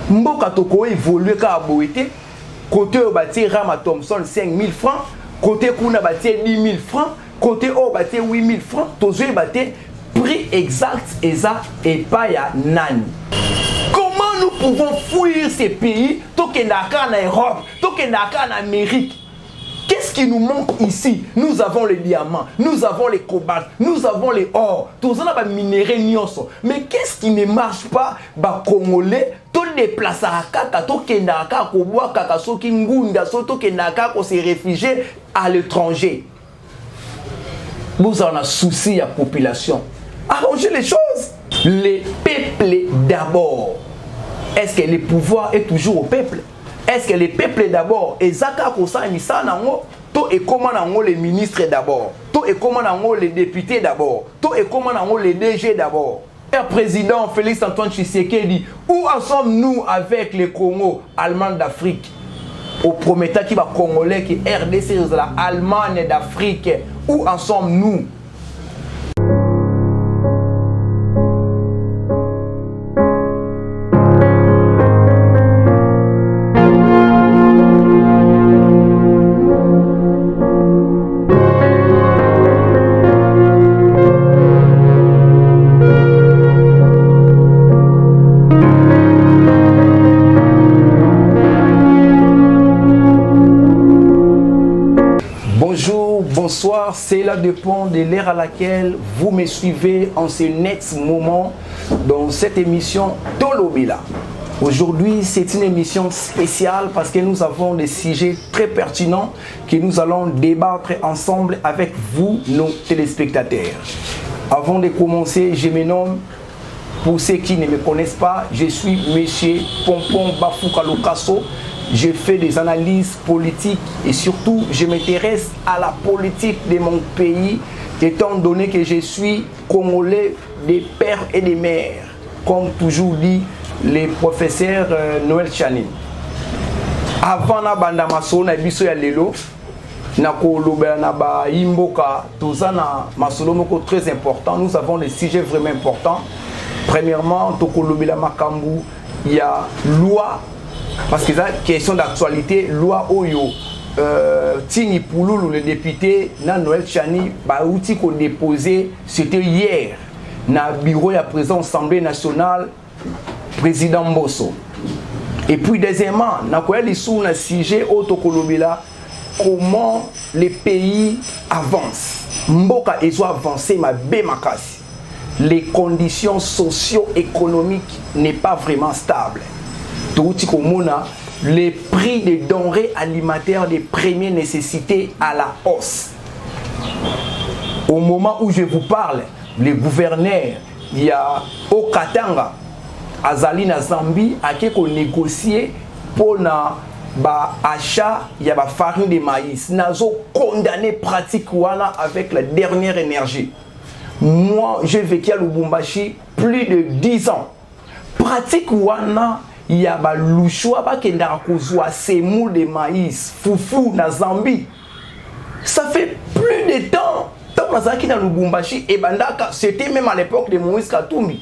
Mboka toko évoluer ka boité. Côté au bâti Rama Thompson 5 000 francs. Côté Kuna bâti 10 000 francs. Côté au bâti 8 000 francs. Tozo bâti prix exact et pas ya nani. Comment nous pouvons fuir ces pays? Tokenaka en Europe, Tokenaka en Amérique. Qu'est-ce qui nous manque ici? Nous avons les diamants, nous avons les cobaltes, nous avons les or, tout ça va minérer nyonso. Mais qu'est-ce qui ne marche pas? Ba Congolais, tout déplacer à kaka, tout kendaka ko bois kaka soki ngunda, to kendaka ko se réfugier à l'étranger. Vous en avez souci à la population. Arrangez les choses. Les peuples d'abord. Est-ce que le pouvoir est toujours au peuple? Est-ce que les peuples d'abord, et Zaka Kosa Nissa Nango, tout et comment nango les ministres d'abord, tout et comment nango les députés d'abord, tout et comment nango les DG d'abord. Le président Félix Antoine Tshisekedi, où en sommes-nous avec les Congo, Allemands d'Afrique? Au promettant qui va Congolais, qui RDC, la Allemagne d'Afrique, où en sommes-nous? Bonsoir, c'est là dépend de l'ère à laquelle vous me suivez en ce net moment dans cette émission Tolobila. Aujourd'hui, c'est une émission spéciale parce que nous avons des sujets très pertinents que nous allons débattre ensemble avec vous, nos téléspectateurs. Avant de commencer, je me nomme, pour ceux qui ne me connaissent pas, je suis Monsieur Pompon Bafouka Lokasso. Je fais des analyses politiques et surtout je m'intéresse à la politique de mon pays étant donné que je suis Congolais des pères et des mères, comme toujours dit le professeur Noël Chani. Avant na banda maso na biso ya lelo na koloba na ba imboka tozana masolo moko très important. Nous avons des sujets vraiment importants. Premièrement, tokolobela makambu, il y a loi. Parce que c'est une question d'actualité, loi Oyo, Tini Pouloulou, le député, Noël Chani, outil qu'on déposé, c'était hier, dans le bureau de la présidence de l'Assemblée nationale, président Mbosso. Et puis, deuxièmement, dans le sujet autocolobila, comment les pays avancent. Mboka ils ont avancé, ma bémakasi. Les conditions socio-économiques n'est pas vraiment stables. Les prix des denrées alimentaires des premières nécessités à la hausse. Au moment où je vous parle, le gouverneur, il y a au Katanga, Azali na Zambie, a négocié pour l'achat, il y a la farine de maïs. Nazo condamné pratique avec la dernière énergie. Moi, j'ai vécu à Lubumbashi plus de 10 ans. Pratique wana il y a ba louchoua ba kenda kozwa semoule de maïs, foufou na Zambie. Ça fait plus de temps. Tant mazaki na Lubumbashi et bandaka, c'était même à l'époque de Moïse Katumbi.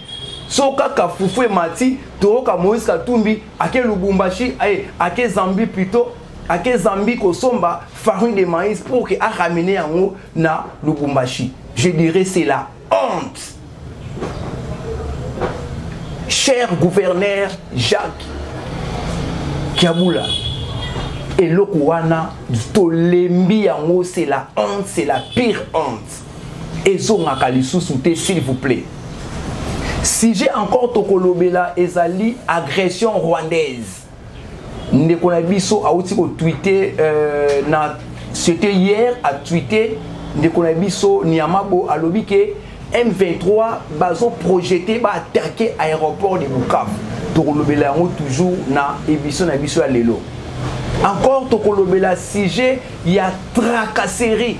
Soka ka foufou et mati, toroka Moïse Katumbi, ake Lubumbashi, ake Zambie plutôt, ake Zambie kosomba farine de maïs pour que a ramener en haut na Lubumbashi. Je dirais c'est la honte. Cher gouverneur Jacques Kiaboula, et l'Okouana, c'est la honte, c'est la pire honte. Et s'il vous plaît. Si j'ai encore Tokolobela Ezali, agression rwandaise. Ndekonabiso a aussi tweeté, c'était hier à tweeter, Ndekonabiso Niamabo a lobby M23 bazo projeté ba attaquer aéroport de Bukavu. Tokolobela toujours na émission na biso ya lelo. Encore tokolobela sujet il y a tracasserie.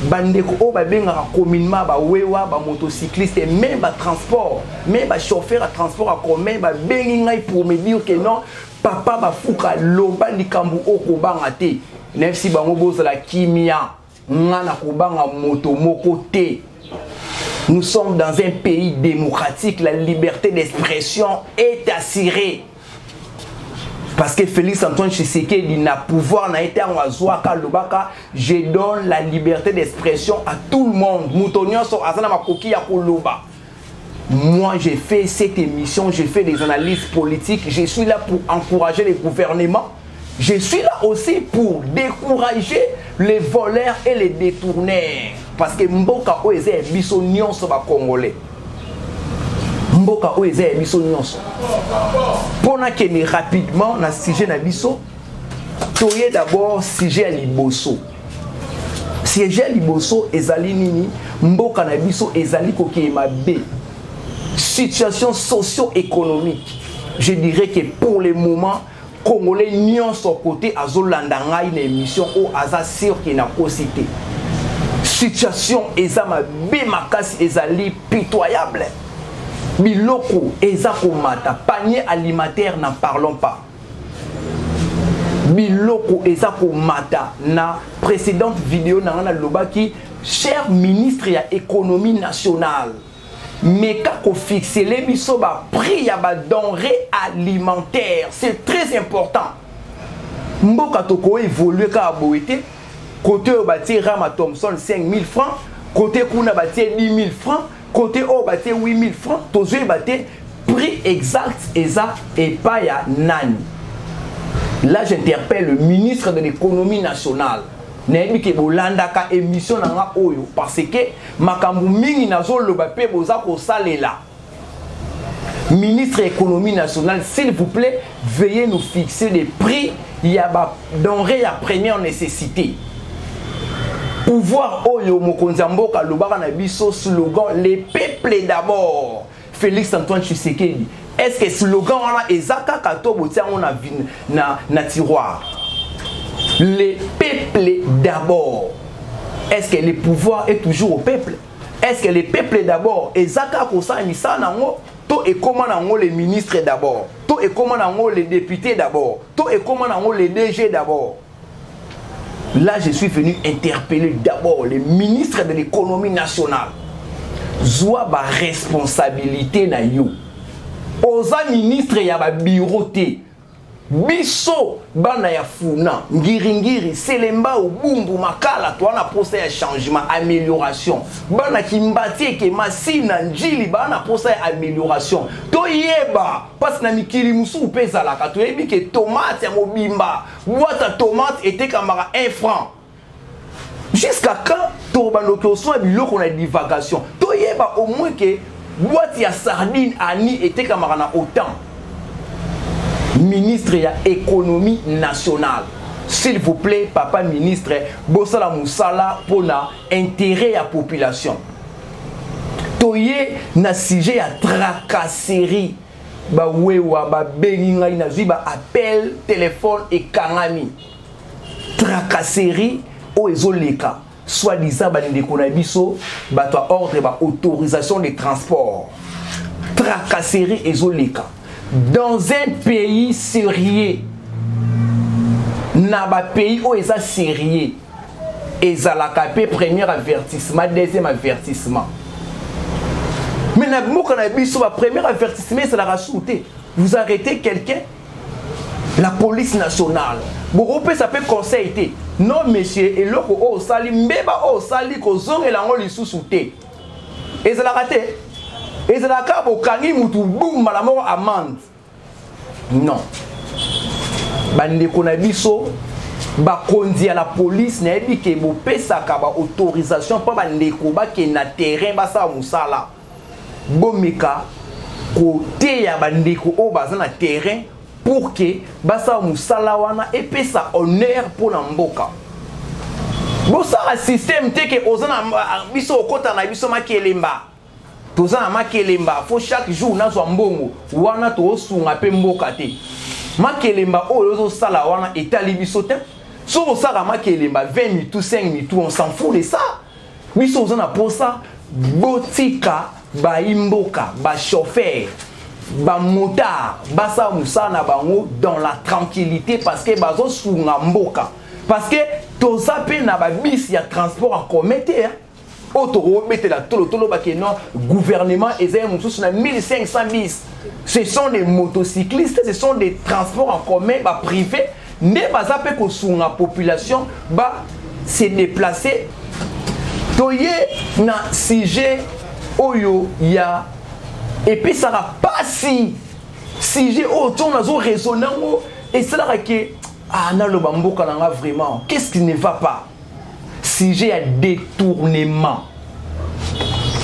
Bandeko o ba benga communément ba wewa ba motocycliste et même ba transport, même ba chauffeur à transport à commun ba bengi ngai pour me dire que non papa ba fuka loba likambu okobanga te. Nefsi bango boza la kimia ngana kobanga moto moko te. Nous sommes dans un pays démocratique, la liberté d'expression est assurée. Parce que Félix Antoine Tshisekedi n'a pouvoir n'a été en Azouaka Lobaka, je donne la liberté d'expression à tout le monde. Moutonio sur Azana Makoki Yakoloba. Moi, j'ai fait cette émission, j'ai fait des analyses politiques, je suis là pour encourager les gouvernements. Je suis là aussi pour décourager les voleurs et les détourneurs. Parce que Mboka Oeze biso nyonso ba Congolais. Mboka Oeze biso nyonso. Pour na kene rapidement na sujet na biso, toye d'abord sujet à liboso. Sujet à liboso ezali nini, mboka na biso ezali kokema be. Situation socio-économique. Je dirais que pour le moment, Congolais n'y son côté à Zolandanga une émission où Aza sûr qu'il n'a pas cité. Situation ezama bemakasi ezali pitoyable. Biloko ezako mata panier alimentaire n'en parlons pas. Biloko ezako mata na précédente vidéo na lobaki cher ministre ya économie nationale. Mais quand on fixe les biso ba prix ya ba denrées alimentaires, c'est très important. Mboka toko évoluer ka boité côté au bâti Rama Thompson 5000 francs, côté kuna bâti 10 000 francs, côté au bâti 8 000 francs, tozo bâti prix exact eza et pas ya nani. Là j'interpelle le ministre de l'économie nationale. Nebi ke bolanda ka émission nanga oyo parce que makambu mingi nazo loba pe boza ko salela. Ministre économie nationale, s'il vous plaît, veuillez nous fixer les prix ya ba denrées ya première nécessité. Pouvoir oyo mokonzi mboka lobaka na biso slogan les peuples d'abord. Félix Antoine Tshisekedi. Est-ce que slogan wana ezaka kato botia na tiroir? Les peuples d'abord. Est-ce que le pouvoir est toujours au peuple? Est-ce que les peuples d'abord? Et Zaka Kosa Nissa Nango, to et comment nango les ministres d'abord, to et comment nango les députés d'abord, to et comment nango les DG d'abord. Là, je suis venu interpeller d'abord les ministres de l'économie nationale. Zoa ba responsabilité na yo. Oza ministre ya ba biroté. Biso bana ya funa ngiringiri selemba ubumbu makala toana posa ya changement amélioration bana kimbati ke masina njili bana posa ya amélioration to yeba parce na mikili musu pesa la ka to yebi ke tomate ya mobimba boîte tomate était kamara 1 franc jusqu'à quand to banoki so biloko na divagation to yeba au moins que boîte ya sardine ani était kamara na autant. Ministre ya économie nationale. S'il vous plaît, papa ministre, Bossala Moussala pour na intérêt à population. Toye na sujet ya tracasserie. Ba wewa ba benginga ina ziba appel téléphone et kangami. Tracasserie o ezoleka. Soit disant ba ndeko na biso ba to ordre ba autorisation de transport. Tracasserie ezoleka. Dans un pays sérieux, n'a pays où est sérieux, et ça la capé premier avertissement, deuxième avertissement. Mais n'a pas premier avertissement, c'est la rassouté. Vous arrêtez quelqu'un, la police nationale. Vous ça peut conseiller. Non monsieur, et l'autre au sali, mbeba au sali, ko zong et l'ango li sous-souté. Et ça la raté. Et c'est la carte au kangi moutou boum malamor amende. Non. Bande konabiso ba kondi à la police na ebi ke bo pesa ka ba autorisation pa bande ko ba ke na terrain ba sa musala. Bomeka côté ya bande ko o baza na terrain pour que ba sa musala wana e pesa honneur pour na mboka. Bo sa système te ke ozana biso okota na biso makelemba. Tozana makelemba faut chaque jour na zo mbongo wana to sunga pe mboka te makelemba oyo sala wana etali biso te so sala makelemba 20 minutes 5 minutes on s'en fout de ça biso zona pour ça botika ba imboka ba chauffeur ba motard ba sa musana bango dans la tranquillité parce que bazo sunga mboka parce que toza pe na ba bis ya transport en commun te Autoro, mettez la tolo, non, gouvernement, et sur 1500 bis. Ce sont des motocyclistes, ce sont des transports en commun, privés. Ne pas appeler que sur la population, se déplacer. Toye na sujet oyo ya et puis ça va pas si sujet autour na zo résonnant et ça là que na le bamboka na vraiment qu'est-ce qui ne va pas sujet à détournement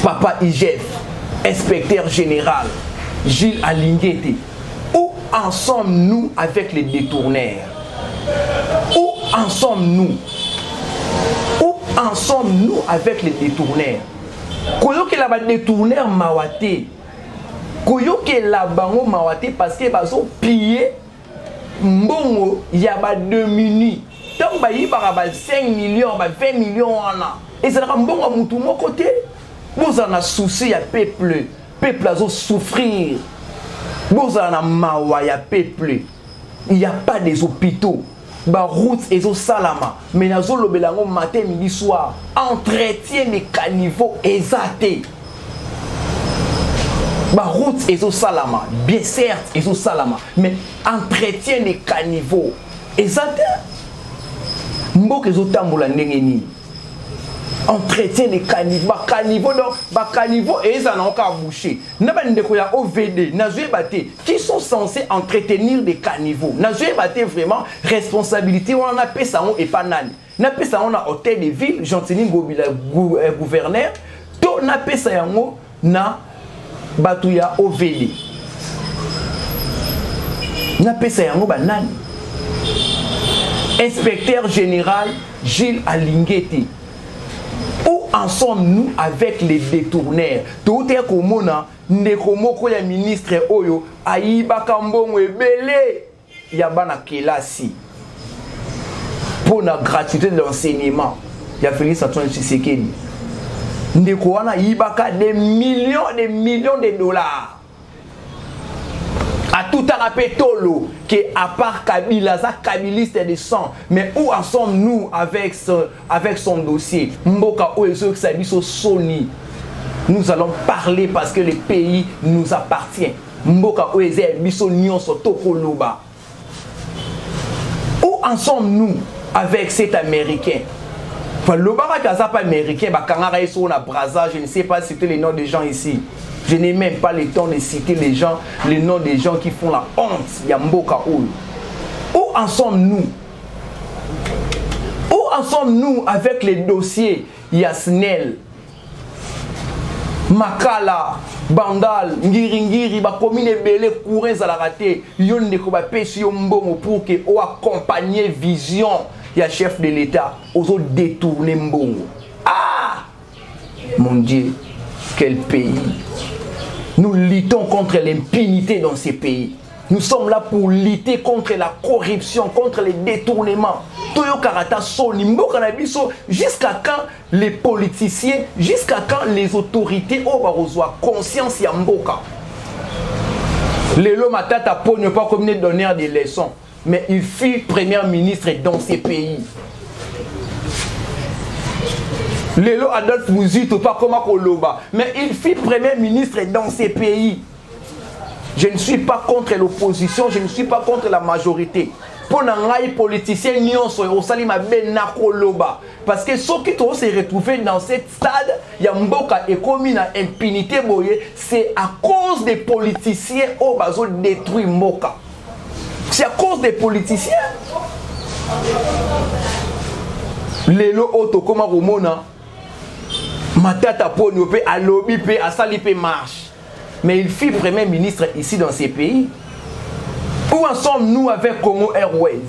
papa IGF inspecteur général Gilles Alinguete où en sommes-nous avec les détourneurs où en sommes-nous en sommes-nous avec les détourneurs? Koyoke la détourneur mawate. Koyoke la bango mawate parce que bazo piller mbongo ya ba 2 minutes. Donc ba yi ba 5 millions, ba 20 millions ana. Et ça la mbongo mutu mo côté. Vous en a souci ya peuple. Peuple azo souffrir. Vous en a mawa ya peuple. Il n'y a pas des hôpitaux. Ba route et au salama mais nazo lobelango matin midi soir entretien des caniveaux exaté ba route et au salama bien certes et au salama mais entretien des caniveaux exaté mboke zo tambola ndenge nini entretien des caniveaux ba caniveaux et ça n'a pas bouché na ba ndeko ya OVD na zoé baté qui sont censés entretenir des caniveaux na zoé baté vraiment responsabilité on a payé ça et pas nani na payé ça on a hôtel de ville Gentini Ngobila gouverneur to na payé ça yango na batu ya OVD na payé ça yango ba nani inspecteur général Gilles Alinguete. Où en sommes-nous avec les détourneurs? Tout est comme on Nekomoko ya ministre Oyo, Aïba Kambongo Ebele, Yabana Kelasi. Pour la gratuité de l'enseignement, il y a Félix Antoine Tshisekedi. Nekoana Ibaka des millions de dollars. À tout à Tolo, qui à part Kabila, ça kabiliste de sang. Mais où en sommes-nous avec son dossier? Mboka Oezo Sabiso Sony. Nous allons parler parce que le pays nous appartient. Mboka Oezo Biso Nyon Sotokoloba. Où en sommes-nous avec cet Américain? Enfin, le Barakaza pas américain, Bakangara est sur la Brazza, je ne sais pas citer les noms des gens ici. Je n'ai même pas le temps de citer les noms des gens qui font la honte. Yamboka Oul. Où en sommes-nous? Où en sommes-nous avec les dossiers Yasnel, Makala, Bandal, Ngiri, Bakomine Bele, Kourez à la raté, Yonde Kobape, Siyombongo pour que o accompagner vision, ya chef de l'État, aux autres détourner Mbongo. Ah! Mon Dieu, quel pays! Nous luttons contre l'impunité dans ces pays. Nous sommes là pour lutter contre la corruption, contre les détournements. Toyo Karata Soni Mboka Nabiso, jusqu'à quand les politiciens, jusqu'à quand les autorités ont conscience ya Mboka. Lelo Matata Po ne pas comme donner des leçons, mais il fut premier ministre dans ces pays. Lelo Adolphe Mouzito, pas comme Koloba, mais il fut premier ministre dans ces pays. Je ne suis pas contre l'opposition, je ne suis pas contre la majorité. Pour les politiciens, nous sommes Koloba. Parce que ceux qui se retrouvent dans ce stade, il y a Mboka et comme une impunité, c'est à cause des politiciens qui ont détruit Mboka. C'est à cause des politiciens. Lelo Oto, comme Romona. Matata Ponyope, à lobby, à salipe marche. Mais il fut premier ministre ici dans ces pays. Où en sommes-nous avec Congo Airways?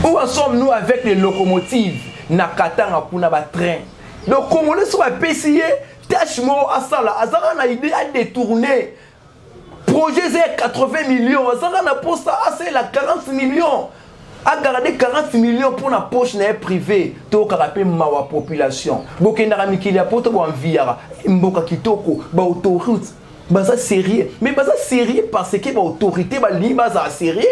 Où en sommes-nous avec les locomotives Nakatanga pour na train? Donc, Congolais sont à PCA, Tachmo, Asala, Azara a idée à détourner. Projet Z 80 millions, Azara a posté à la 40 millions. A garder 40 millions pour la poche privée, to karape mawa population. Bokenda mikili apoto bo enviara, mboka kitoko, ba autorité, ba ça sérieux. Mais ba ça sérieux parce que ba autorité ba li ba ça sérieux.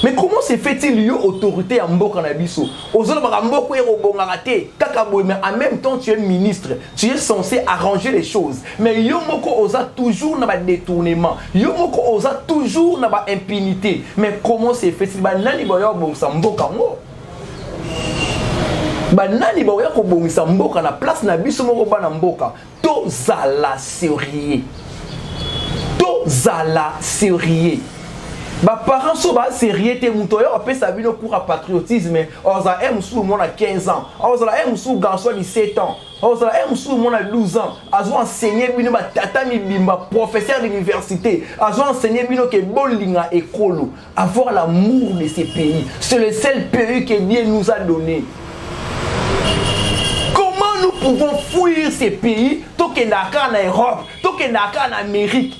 Mais comment se fait-il yo autorité à Mboka na biso? Ozolo ba Mboko e robongaraté, kakaboué, mais en même temps tu es ministre, tu es censé arranger les choses. Mais yo moko osa toujours na ba détournement. Yo moko osa toujours na ba impunité. Mais comment se fait-il ba nani ba yo bongsa Mboka ngo? Ba nani ba yo ko bongsa Mboka na place na biso moko ba na Mboka? To zala sérieux. To zala sérieux. Ba parents sont ba sérieux te mutoyo après sa vie no cours à patriotisme oza sous mon a 15 ans oza sous garçon de 17 ans oza sous mon a 12 ans azo enseigner bino ba tata mi bimba professeur d'université azo enseigner bino que bolinga école avoir l'amour de ces pays. C'est le seul pays que Dieu nous a donné. Comment nous pouvons fuir ces pays to que en Europe, to que en Amérique?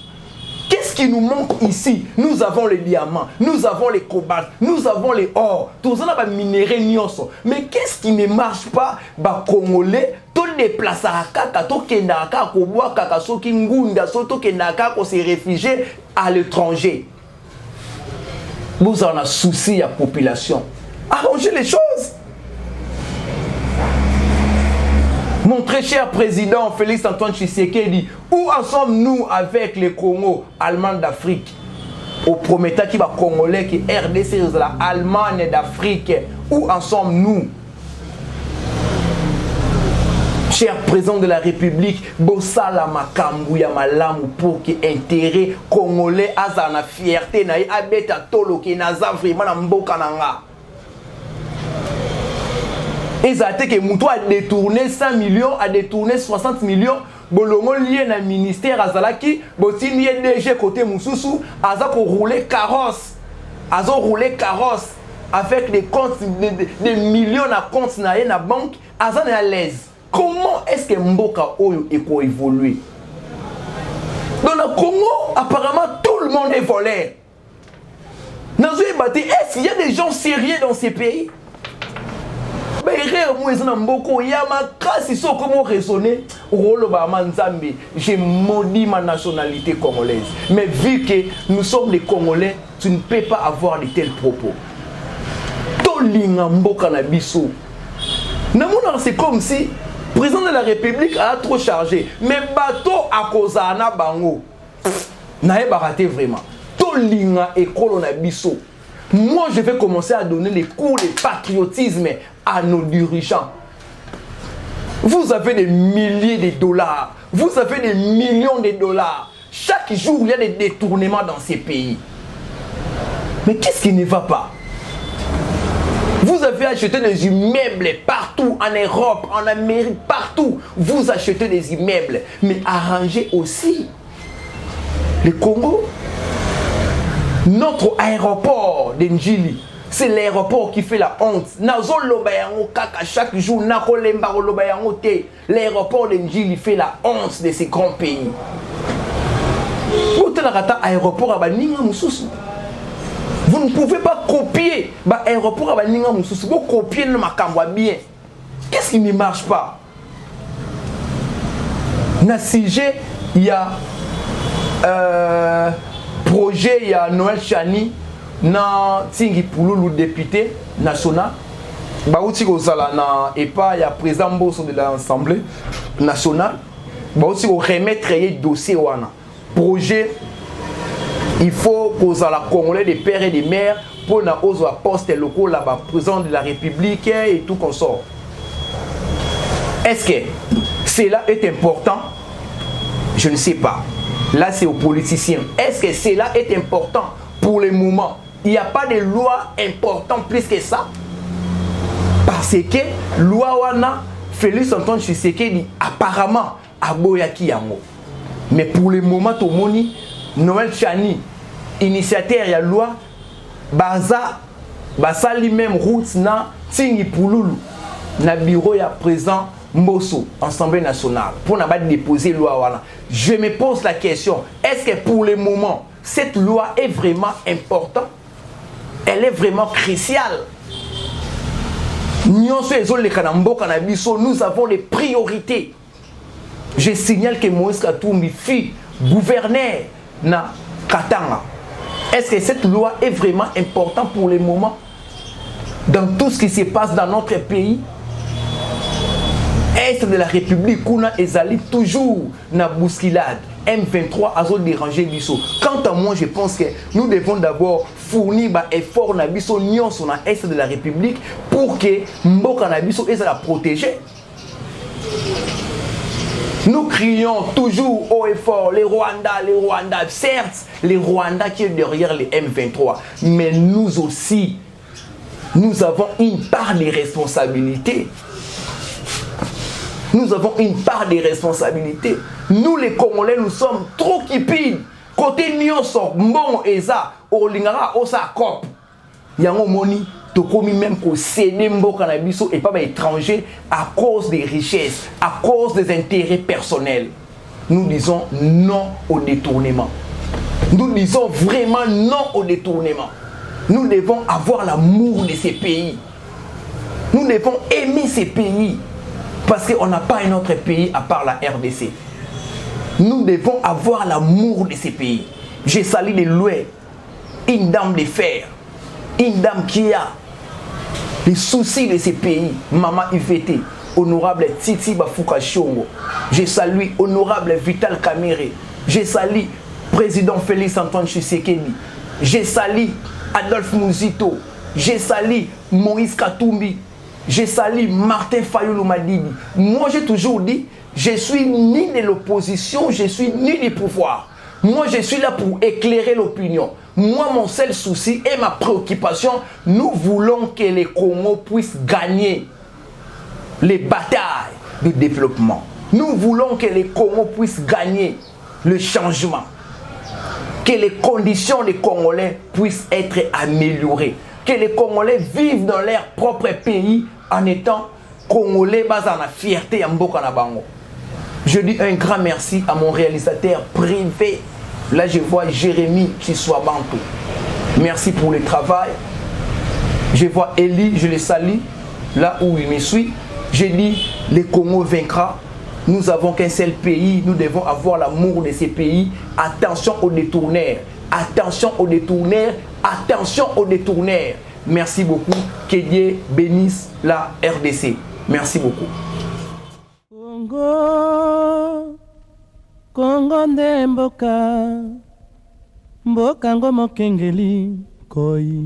Qu'est-ce qui nous manque ici? Nous avons les diamants, nous avons les cobaltes, nous avons les or, tout ça va minérer nyonso. Mais qu'est-ce qui ne marche pas? Ba Congolais, tout déplace à kaka, tout kendaka, ko bois kaka, so ki ngunda, so to kendaka, ko se réfugier à l'étranger. Vous en avez souci à la population. Arrangez les choses. Mon très cher président Félix Antoine Tshisekedi, où en sommes-nous avec les Congo allemands d'Afrique? Au promettant qui va congolais, qui RDC, la Allemagne d'Afrique, où en sommes-nous? Cher président de la République, Bossala Makambu ya malamu pour que intérêt congolais azana fierté na abeta tolo ki naza vraiment na mboka nanga. Ils ont dit que Moutou a détourné 100 millions, a détourné 60 millions. Bolongo lié dans le ministère Azalaki, Botini est DG côté Moussoussou, Azako roulé carrosse. Azo roulé carrosse avec des comptes, des millions de comptes dans la banque, Azan est à l'aise. Comment est-ce que Mboka Oyo est pour évoluer? Dans le Congo, apparemment tout le monde est volé. Est-ce qu'il y a des gens sérieux dans ces pays? J'ai maudit ma nationalité congolaise. Mais vu que nous sommes les Congolais, tu ne peux pas avoir de tels propos. C'est comme si le président de la République a trop chargé. Mais bateau à Kozana Bango, n'a pas raté vraiment. Tolinga et Kolonabiso. Moi, je vais commencer à donner les cours de patriotisme à nos dirigeants. Vous avez des milliers de dollars. Vous avez des millions de dollars. Chaque jour, il y a des détournements dans ces pays. Mais qu'est-ce qui ne va pas? Vous avez acheté des immeubles partout, en Europe, en Amérique, partout. Vous achetez des immeubles. Mais arrangez aussi le Congo. Notre aéroport d'Njili, c'est l'aéroport qui fait la honte. Nazo lobayango kaka chaque jour, nako lembaro lobayango te. L'aéroport d'Njili fait la honte de ces grands pays. Aéroport à Baninga Moussous. Vous ne pouvez pas copier l'aéroport à Baninga Moussous. Vous copiez le Makambwa bien. Qu'est-ce qui ne marche pas? Dans le sujet, il y a projet, il y a Noël Chani, na Tingi Pouloulou, député national. Baouti Kozala na EPA, il y a président Mbosso de l'Assemblée nationale. Baouti remettre le dossier wana. Projet, il faut Kozala Congolais des pères et des mères pour na ozo poste locaux là-bas, président de la République et tout qu'on sort. Est-ce que cela est important? Je ne sais pas. Là, c'est aux politiciens. Est-ce que cela est important pour le moment? Il n'y a pas de loi importante plus que ça. Parce que loi wana Félix Antoine Tshisekedi apparemment a boyaki yango. Mais pour le moment, tout le monde, Noël Chani, initiateur de la loi, basali même route na Tingi Pouloulou, na bureau ya président Mbosso, Assemblée nationale, pour n'a pas déposer loi wana. Je me pose la question, est-ce que pour le moment, cette loi est vraiment importante? Elle est vraiment cruciale. Nous avons des priorités. Je signale que Moïse Katumbi fut gouverneur na Katanga. Est-ce que cette loi est vraiment importante pour le moment? Dans tout ce qui se passe dans notre pays, Est de la République, Kuna Ezali toujours na bousculade. M23 a dérangé Bisso. Quant à moi, je pense que nous devons d'abord fournir un effort na Bisso Nyon sur l'Est de la République pour que Mboka na Bisso soit protégé. Nous crions toujours haut et fort les Rwandais. Certes, les Rwandais qui sont derrière les M23, mais nous aussi, nous avons une part de responsabilité. Nous avons une part de responsabilité. Nous les Congolais, nous sommes trop kipides. Côté Nyonso, Mbon Eza, Olingara, Osa Kop. Yango Moni, Tokomi même pour céder Mboka na biso et pas étranger à cause des richesses, à cause des intérêts personnels. Nous disons non au détournement. Nous disons vraiment non au détournement. Nous devons avoir l'amour de ces pays. Nous devons aimer ces pays. Parce qu'on n'a pas un autre pays à part la RDC. Nous devons avoir l'amour de ces pays. J'ai sali de loin une dame de fer, une dame qui a les soucis de ces pays, Maman Yvette, honorable Titi Bafouka Chongo. J'ai salué honorable Vital Kamerhe. J'ai salué président Félix Antoine Tshisekedi. J'ai salué Adolphe Muzito. J'ai salué Moïse Katumbi. J'ai salué Martin Fayulu Madibi. Moi, j'ai toujours dit, je suis ni de l'opposition, je suis ni du pouvoir. Moi, je suis là pour éclairer l'opinion. Moi, mon seul souci et ma préoccupation, nous voulons que les Congo puissent gagner les batailles de développement. Nous voulons que les Congo puissent gagner le changement. Que les conditions des Congolais puissent être améliorées. Que les Congolais vivent dans leur propre pays en étant Congolais basés en la fierté à Mboka na bango. Je dis un grand merci à mon réalisateur privé. Là, je vois Jérémy Chiswabanto. Merci pour le travail. Je vois Eli, je le salue, là où il me suit. Je dis, le Congo vaincra. Nous n'avons qu'un seul pays. Nous devons avoir l'amour de ces pays. Attention aux détourneurs. Attention aux détourneurs. Attention aux détourneurs. Merci beaucoup. Que Dieu bénisse la RDC. Merci beaucoup. Congo, Congo nde mboka, mboka ngo mokengeli koi,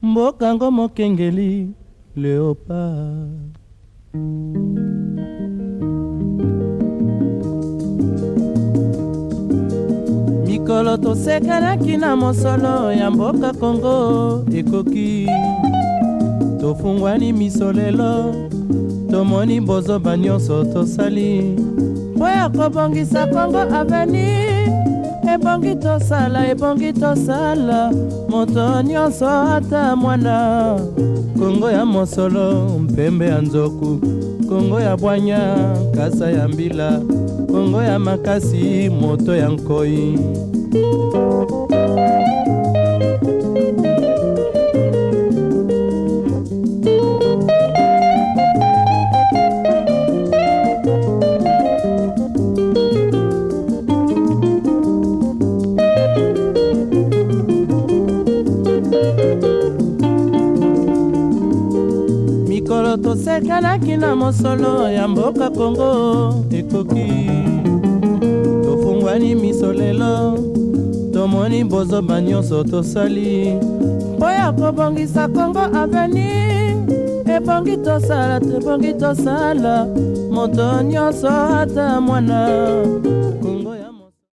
mboka ngo mokengeli léopard. Mikolo tosekanaki na mosolo ya mboka Congo ekoki, tofungwani misolelo, tomoni bozoba nyonso tosali po ya kobongisa Congo avenir. Ebongi tosala moto nyonso ata mwana. Congo ya mosolo mpembe ya nzoku, Congo ya bwanya kasa ya mbila, Congo ya makasi moto ya nkoi. Mikolo tosekanaki na mosolo ya mboka Congo ekoki, tofungwani misolelo, tomoni bozoba nyonso tosali po ya kobongisa Congo avenir. Ebongi tosala moto nyonso ata mwana.